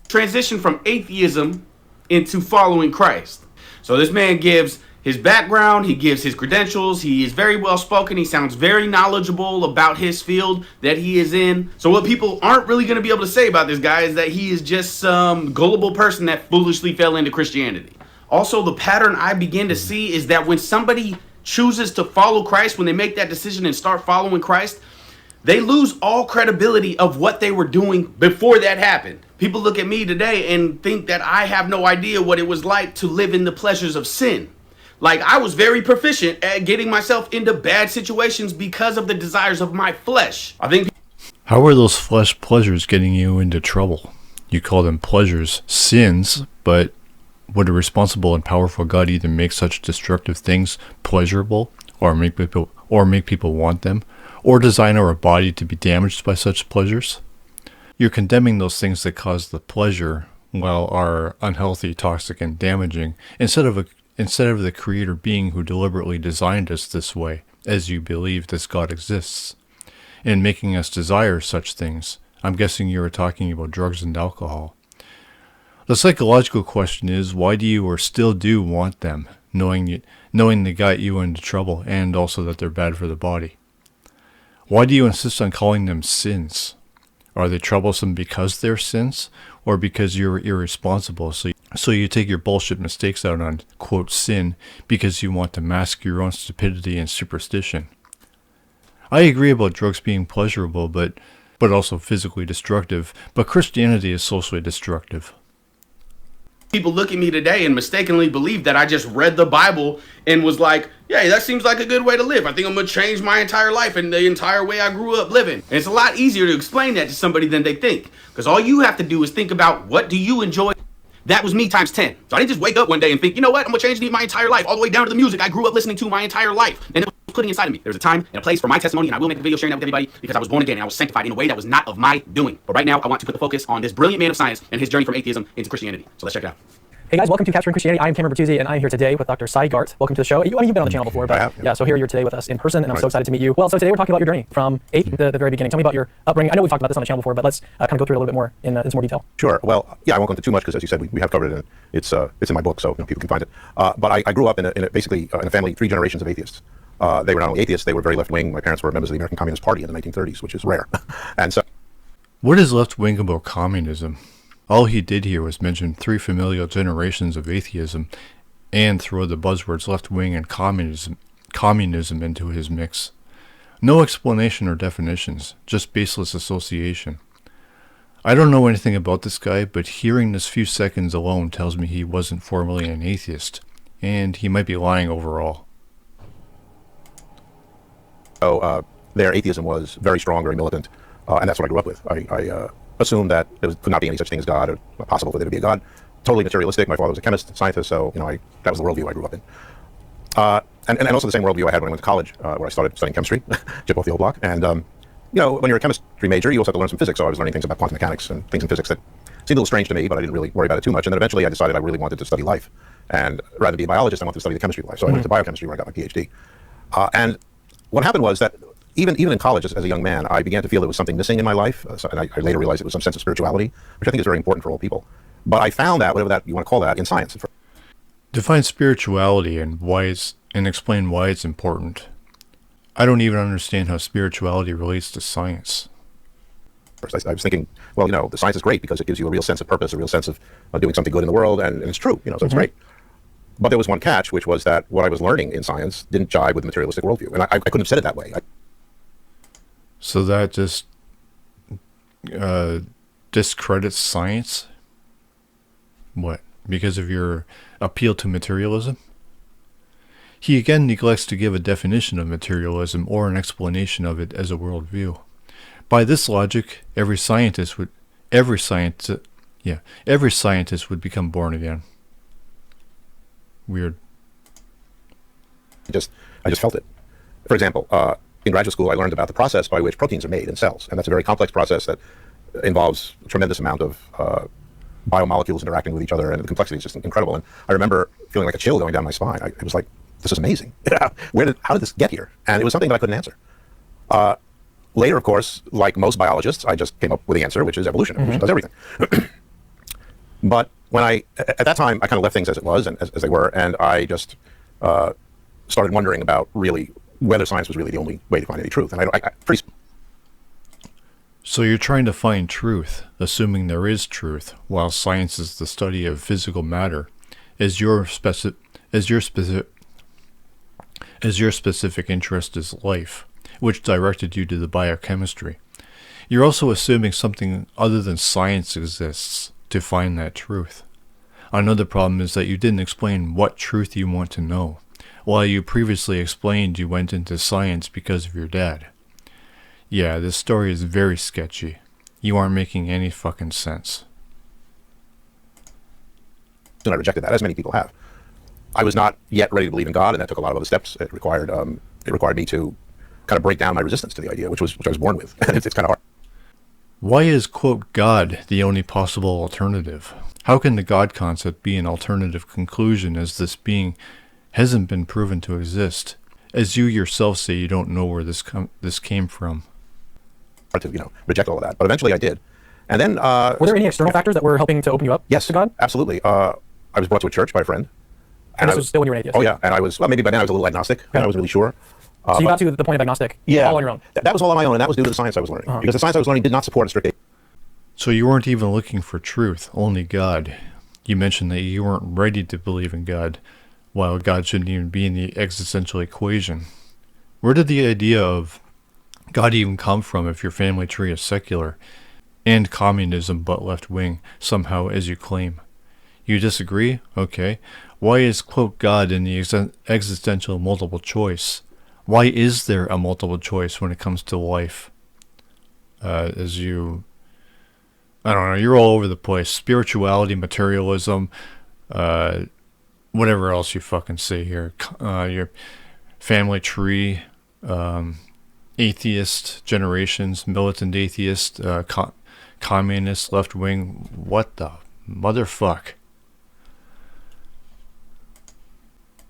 transition from atheism into following Christ. So this man gives his background, he gives his credentials, he is very well spoken, he sounds very knowledgeable about his field that he is in. So what people aren't really going to be able to say about this guy is that he is just some gullible person that foolishly fell into Christianity. Also, the pattern I begin to see is that when somebody chooses to follow Christ, when they make that decision and start following Christ, they lose all credibility of what they were doing before that happened. People look at me today and think that I have no idea what it was like to live in the pleasures of sin. Like, I was very proficient at getting myself into bad situations because of the desires of my flesh. I think. How are those flesh pleasures getting you into trouble? You call them pleasures sins, but would a responsible and powerful God either make such destructive things pleasurable, or make people want them, or design our body to be damaged by such pleasures? You're condemning those things that cause the pleasure, while are unhealthy, toxic, and damaging, instead of the Creator being who deliberately designed us this way, as you believe this God exists, and making us desire such things. I'm guessing you were talking about drugs and alcohol. The psychological question is, why do you or still do want them, knowing they got you into trouble and also that they're bad for the body? Why do you insist on calling them sins? Are they troublesome because they're sins, or because you're irresponsible, so you take your bullshit mistakes out on, quote, sin, because you want to mask your own stupidity and superstition? I agree about drugs being pleasurable, but also physically destructive, but Christianity is socially destructive. People look at me today and mistakenly believe that I just read the Bible and was like, yeah, that seems like a good way to live. I think I'm going to change my entire life and the entire way I grew up living. And it's a lot easier to explain that to somebody than they think. Because all you have to do is think about, what do you enjoy? That was me times 10. So I didn't just wake up one day and think, you know what, I'm going to change my entire life, all the way down to the music I grew up listening to my entire life. And it was putting inside of me. There was a time and a place for my testimony, and I will make a video sharing that with everybody, because I was born again and I was sanctified in a way that was not of my doing. But right now, I want to put the focus on this brilliant man of science and his journey from atheism into Christianity. So let's check it out. Hey guys, welcome to Capturing Christianity. I am Cameron Bertuzzi, and I'm here today with Dr. Cy Gart. Welcome to the show. You've been on the channel before, but yeah, so here you're today with us in person, and I'm so excited to meet you. Well, so today we're talking about your journey from the very beginning. Tell me about your upbringing. I know we've talked about this on the channel before, but let's kind of go through it a little bit more in some more detail. Sure. Well, yeah, I won't go into too much because, as you said, we have covered it, and it's in my book, so people can find it. But I grew up in a family, 3 generations of atheists. They were not only atheists, they were very left-wing. My parents were members of the American Communist Party in the 1930s, which is rare. And so, what is left-wing about communism? All he did here was mention 3 familial generations of atheism and throw the buzzwords left-wing and communism into his mix. No explanation or definitions, just baseless association. I don't know anything about this guy, but hearing this few seconds alone tells me he wasn't formerly an atheist, and he might be lying overall. So their atheism was very strong, very militant, and that's what I grew up with. I assumed that there could not be any such thing as God, or not possible for there to be a God. Totally materialistic. My father was a chemist, scientist, so that was the worldview I grew up in. And also the same worldview I had when I went to college, where I started studying chemistry, chip off the old block. And when you're a chemistry major, you also have to learn some physics. So I was learning things about quantum mechanics and things in physics that seemed a little strange to me, but I didn't really worry about it too much. And then eventually I decided I really wanted to study life, and rather than be a biologist, I wanted to study the chemistry of life. So I went to biochemistry, where I got my PhD. And what happened was that even in college, as a young man, I began to feel there was something missing in my life, and I later realized it was some sense of spirituality, which I think is very important for all people. But I found that, whatever that you want to call that, in science. Define spirituality and explain why it's important. I don't even understand how spirituality relates to science. First, I was thinking, well, the science is great because it gives you a real sense of purpose, a real sense of doing something good in the world, and it's true, so it's great. But there was one catch, which was that what I was learning in science didn't jive with the materialistic worldview, and I couldn't have said it that way. So that just discredits science? What? Because of your appeal to materialism? He again neglects to give a definition of materialism or an explanation of it as a worldview. By this logic, every scientist would become born again. Weird. I just felt it. For example, in graduate school, I learned about the process by which proteins are made in cells, and that's a very complex process that involves a tremendous amount of biomolecules interacting with each other, and the complexity is just incredible. And I remember feeling like a chill going down my spine. It was like, this is amazing. How did this get here? And it was something that I couldn't answer. Later, of course, like most biologists, I just came up with the answer, which is evolution. Evolution does everything. But when at that time, I kind of left things as it was and as they were, and I just started wondering about really whether science was really the only way to find any truth. And I pretty. So you're trying to find truth, assuming there is truth, while science is the study of physical matter, as your specific interest is life, which directed you to the biochemistry. You're also assuming something other than science exists to find that truth. Another problem is that you didn't explain what truth you want to know, while you previously explained you went into science because of your dad. Yeah, this story is very sketchy. You aren't making any fucking sense. And I rejected that, as many people have. I was not yet ready to believe in God, and that took a lot of other steps. It required me to kind of break down my resistance to the idea, which I was born with. And it's kind of hard. Why is, quote, God the only possible alternative? How can the God concept be an alternative conclusion as this being hasn't been proven to exist? As you yourself say, you don't know where this came from. To reject all of that, but eventually I did. And then were there any external factors that were helping to open you up yes, to God? Absolutely. I was brought to a church by a friend. And this was still when you were an atheist? Oh yeah, and I was, well, maybe by then I was a little agnostic. Okay. I wasn't really sure. So you got to the point of agnostic all on your own? That was all on my own, and that was due to the science I was learning. Because the science I was learning did not support a strict atheism. So you weren't even looking for truth, only God. You mentioned that you weren't ready to believe in God, while God shouldn't even be in the existential equation. Where did the idea of God even come from if your family tree is secular and communism but left-wing somehow, as you claim? You disagree? Okay. Why is, quote, God in the existential multiple choice? Why is there a multiple choice when it comes to life? I don't know, you're all over the place. Spirituality, materialism, whatever else you fucking say here. Your family tree, atheist generations, militant atheist, communist, left-wing. What the motherfuck?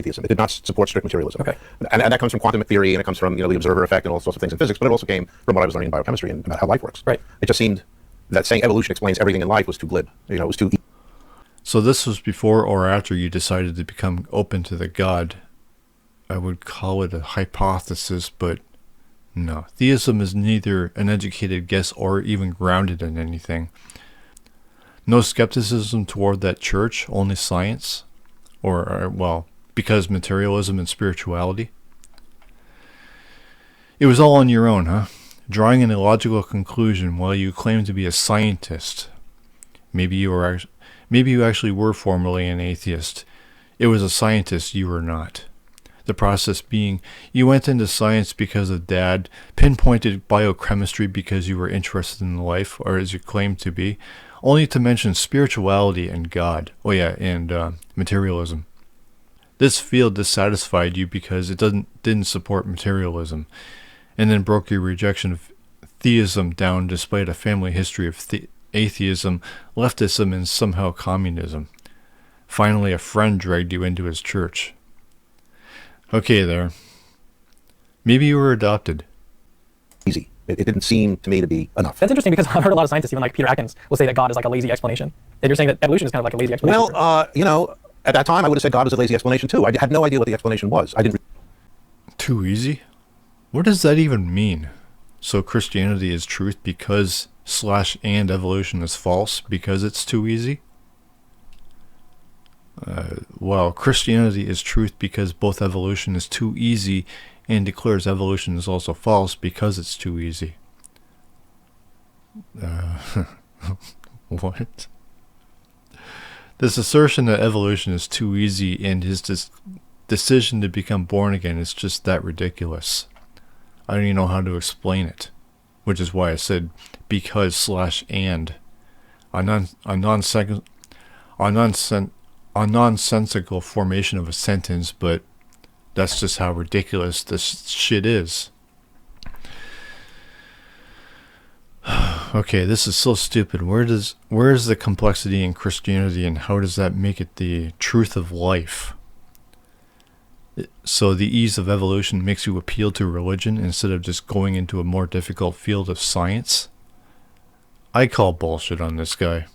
Atheism. It did not support strict materialism. Okay. And that comes from quantum theory, and it comes from the observer effect and all sorts of things in physics, but it also came from what I was learning in biochemistry and about how life works. Right. It just seemed that saying evolution explains everything in life was too glib. It was too... So this was before or after you decided to become open to the God? I would call it a hypothesis, but no. Theism is neither an educated guess or even grounded in anything. No skepticism toward that church, only science? Or because materialism and spirituality? It was all on your own, huh? Drawing an illogical conclusion while you claim to be a scientist. Maybe you actually were formerly an atheist. It was a scientist you were not. The process being, you went into science because of Dad, pinpointed biochemistry because you were interested in life, or as you claim to be, only to mention spirituality and God. Oh yeah, and materialism. This field dissatisfied you because it didn't support materialism, and then broke your rejection of theism down despite a family history of atheism, leftism, and somehow communism. Finally, a friend dragged you into his church. Okay there. Maybe you were adopted. Easy. It didn't seem to me to be enough. That's interesting because I've heard a lot of scientists, even like Peter Atkins, will say that God is like a lazy explanation. And you're saying that evolution is kind of like a lazy explanation. Well, at that time I would have said God was a lazy explanation too. I had no idea what the explanation was. I didn't. Too easy? What does that even mean? So Christianity is truth because / and evolution is false because it's too easy? Well, Christianity is truth because both evolution is too easy and declares evolution is also false because it's too easy. What? This assertion that evolution is too easy and his decision to become born again is just that ridiculous. I don't even know how to explain it, which is why I said because / and. A nonsensical formation of a sentence, but that's just how ridiculous this shit is. Okay, this is so stupid. Where is the complexity in Christianity, and how does that make it the truth of life? So the ease of evolution makes you appeal to religion instead of just going into a more difficult field of science? I call bullshit on this guy.